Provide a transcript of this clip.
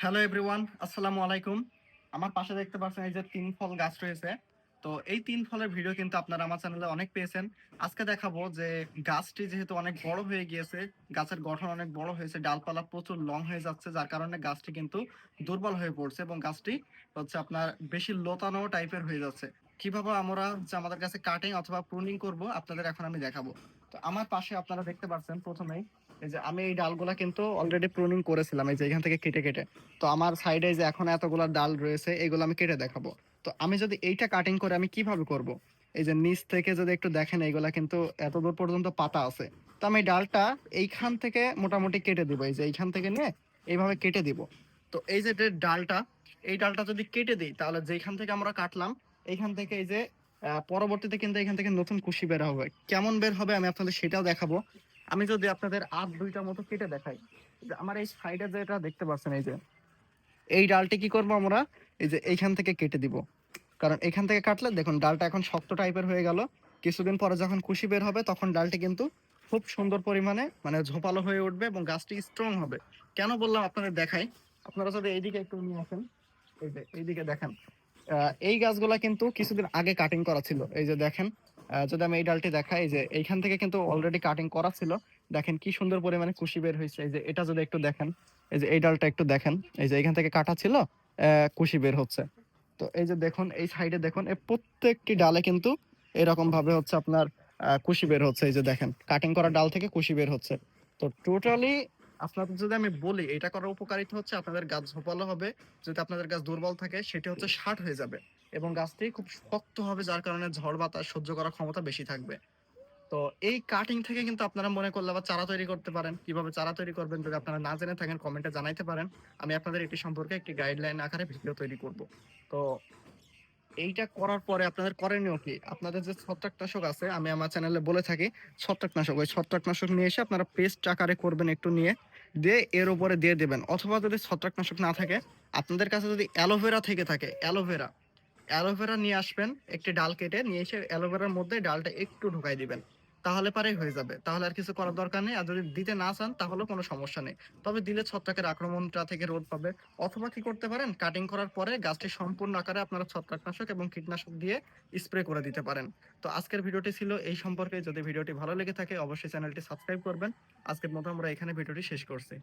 Hello everyone, আসসালামু আলাইকুম। আমার পাশে দেখতে পাচ্ছেন এই যে ৩ ফল গাছ রয়েছে। তো এই ৩ ফলের ভিডিও কিন্তু আপনারা আমার চ্যানেলে অনেক পেয়েছেন। আজকে দেখাবো যে গাছটি যেহেতু অনেক বড় হয়ে গিয়েছে, গাছের গঠন অনেক বড় হয়েছে, ডালপালা প্রচুর লং হয়ে যাচ্ছে, যার কারণে গাছটি কিন্তু দুর্বল হয়ে পড়ছে এবং গাছটি হচ্ছে আপনার বেশি লতানো টাইপের হয়ে যাচ্ছে। কিভাবে আমরা হচ্ছে আমাদের কাছে কাটিং অথবা প্রুনিং করব আপনাদের এখন আমি দেখাবো। তো আমার পাশে আপনারা দেখতে পাচ্ছেন প্রথমেই এই যে আমি এই ডালগুলা কিন্তু অলরেডি প্রুনিং করেছিলাম এই যে এখান থেকে কেটে। তো আমার সাইডে যে এখন এতগুলা ডাল রয়েছে এগুলো আমি কেটে দেখাবো। তো আমি যদি এইটা কাটিং করে আমি কিভাবে করব? এই যে নিচ থেকে যদি একটু দেখেন এগুলা কিন্তু এত দূর পর্যন্ত পাতা আছে। তো আমি এই ডালটা এইখান থেকে মোটামুটি কেটে দিব। এই যে এইখান থেকে নিয়ে এইভাবে কেটে দিব। তো এই যে ডালটা, এই ডালটা যদি কেটে দিই তাহলে যেখান থেকে আমরা কাটলাম এইখান থেকে এই যে পরবর্তীতে কিন্তু এখান থেকে নতুন কুশি বের হবে। কেমন বের হবে আমি আপনাদের সেটাও দেখাবো। আমি যদি আপনাদের আর দুইটা মতো কেটে দেখাই, যে আমার এই সাইডে যেটা দেখতে পাচ্ছেন এই যে এই ডালটি কি করবো আমরা এই যে এইখান থেকে কেটে দিব। কারণ এখান থেকে কাটলে দেখুন ডালটা এখন শক্ত টাইপের হয়ে গেল। কিছুদিন পরে যখন কুশি বের হবে তখন ডালটি কিন্তু খুব সুন্দর পরিমাণে মানে ঝোপালো হয়ে উঠবে এবং গাছটি স্ট্রং হবে। কেন বললাম আপনাদের দেখাই, আপনারা যদি এইদিকে একটু নিয়ে আসেন, এই যে এইদিকে দেখেন এই গাছগুলা কিন্তু কিছুদিন আগে কাটিং করা ছিল। এই যে দেখেন, যদি আমি এই ডালটি দেখাই, এই যে এইখান থেকে কিন্তু অলরেডি কাটিং করা ছিল। দেখেন কি সুন্দর পরিমাণে কুশি বের হয়েছে। এই যে এটা যদি একটু দেখেন, এই যে এই ডালটা একটু দেখেন, এই যে এখান থেকে কাটা ছিল, কুশি বের হচ্ছে। তো এই যে দেখুন এই সাইডে দেখুন এই প্রত্যেকটি ডালে কিন্তু এরকম ভাবে হচ্ছে আপনার কুশি বের হচ্ছে। এই যে দেখেন কাটিং করা ডাল থেকে কুশি বের হচ্ছে। তো টোটালি আপনাদের যদি আমি বলি এটা করার উপকারিতা হচ্ছে আপনাদের গাছ ঝোপালো হবে। যদি আপনাদের গাছ দুর্বল থাকে সেটি হচ্ছে ষাট হয়ে যাবে এবং গাছটি খুব শক্ত হবে, যার কারণে ঝড় বাতাস সহ্য করার ক্ষমতা বেশি থাকবে। তো এই কাটিং থেকে কিন্তু আপনারা মনে করলে আবার চারা তৈরি করতে পারেন। কিভাবে চারা তৈরি করবেন যদি আপনারা না জেনে থাকেন কমেন্টে জানাইতে পারেন। আমি আপনাদের এটি সম্পর্কে একটি গাইডলাইন আকারে ভিডিও তৈরি করব। তো এইটা করার পরে আপনাদের করণীয় কি? আপনাদের যে ছত্রাকনাশক আছে আমি আমার চ্যানেলে বলে থাকি ছত্রাকনাশক, ওই ছত্রাকনাশক নিয়ে এসে আপনারা পেস্ট আকারে করবেন একটু নিয়ে, দিয়ে এর উপরে দিয়ে দেবেন। অথবা যদি ছত্রাকনাশক না থাকে আপনাদের কাছে যদি অ্যালোভেরা থেকে থাকে, অ্যালোভেরা নিয়ে আসবেন, একটি ডাল কেটে নিয়ে এসে অ্যালোভেরার মধ্যে ডালটা একটু ঢুকাই দিবেন। তাহলে পারেই হয়ে যাবে। তাহলে আর কিছু করার দরকার নেই। আর যদি দিতে না চান তাহলেও কোনো সমস্যা নেই। তবে দিলে ছত্রাকের আক্রমণটা থেকে রোধ পাবে। অথবা কি করতে পারেন, কাটিং করার পরে গাছটি সম্পূর্ণ আকারে আপনারা ছত্রাকনাশক এবং কীটনাশক দিয়ে স্প্রে করে দিতে পারেন। তো আজকের ভিডিওটি ছিল এই সম্পর্কে। যদি ভিডিওটি ভালো লেগে থাকে অবশ্যই চ্যানেলটি সাবস্ক্রাইব করবেন। আজকের মতো আমরা এখানে ভিডিওটি শেষ করছি।